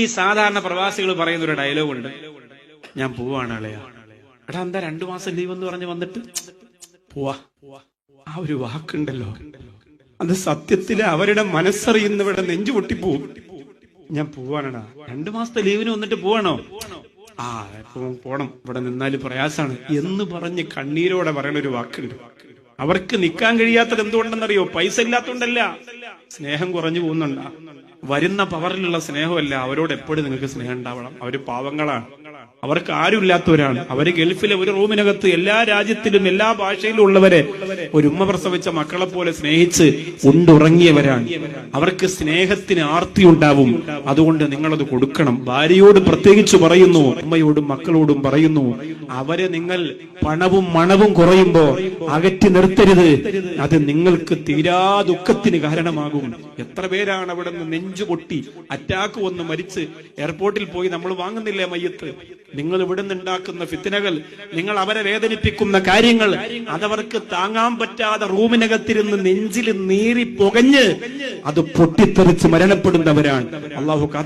ഈ സാധാരണ പ്രവാസികൾ പറയുന്ന ഒരു ഡയലോഗ് ഉണ്ട്, ഞാൻ പോവാണ് അളയാ. എടാ എന്താ 2 മാസം ലീവ് എന്ന് പറഞ്ഞ് വന്നിട്ട് പോവാ. ആ ഒരു വാക്കുണ്ടല്ലോ, അത് സത്യത്തില് അവരുടെ മനസ്സറിയുന്നവരുടെ നെഞ്ചു പൊട്ടിപ്പോവും. ഞാൻ പോവാനടാ, 2 മാസത്തെ ലീവിന് വന്നിട്ട് പോവാണോ? ആ പോണം, ഇവിടെ നിന്നാല് പ്രയാസാണ് എന്ന് പറഞ്ഞ് കണ്ണീരോടെ പറയുന്ന ഒരു വാക്കുണ്ട്. അവർക്ക് നിൽക്കാൻ കഴിയാത്തത് എന്തുകൊണ്ടെന്നറിയോ? പൈസ ഇല്ലാത്തോണ്ടല്ല, സ്നേഹം കുറഞ്ഞു പോകുന്നുണ്ടാ. വരുന്ന പവറിലുള്ള സ്നേഹമല്ല, അവരോട് എപ്പോഴും നിങ്ങൾക്ക് സ്നേഹം ഉണ്ടാവണം. അവര് പാവങ്ങളാണ്, അവർക്ക് ആരുമില്ലാത്തവരാണ്. അവര് ഗൾഫിലെ ഒരു റൂമിനകത്ത് എല്ലാ രാജ്യത്തിലും എല്ലാ ഭാഷയിലും ഉള്ളവരെ ഒരു ഉമ്മ പ്രസവിച്ച മക്കളെ പോലെ സ്നേഹിച്ച് ഉണ്ടുറങ്ങിയവരാണ്. അവർക്ക് സ്നേഹത്തിന് ആർത്തി ഉണ്ടാവും. അതുകൊണ്ട് നിങ്ങളത് കൊടുക്കണം. ഭാര്യയോട് പ്രത്യേകിച്ച് പറയുന്നു, ഉമ്മയോടും മക്കളോടും പറയുന്നു, അവരെ നിങ്ങൾ പണവും മണവും കുറയുമ്പോ അകറ്റി നിർത്തരുത്. അത് നിങ്ങൾക്ക് തീരാ ദുഃഖത്തിന് കാരണമാകും. എത്ര പേരാണ് അവിടെ നിന്ന് നെഞ്ചുപൊട്ടി അറ്റാക്ക് വന്ന് മരിച്ച് എയർപോർട്ടിൽ പോയി നമ്മൾ വാങ്ങുന്നില്ലേ മയ്യത്ത്? നിങ്ങൾ ഇവിടെ നിന്നുണ്ടാക്കുന്ന ഫിത്നകൾ, നിങ്ങൾ അവരെ വേദനിപ്പിക്കുന്ന കാര്യങ്ങൾ, അതവർക്ക് താങ്ങാൻ പറ്റാതെ റൂമിനകത്തിരുന്ന് നെഞ്ചിൽ നീറി പുകഞ്ഞ് അത് പൊട്ടിത്തെറിച്ച് മരണപ്പെടുന്നവരാണ്. അള്ളാഹു കാത്ത്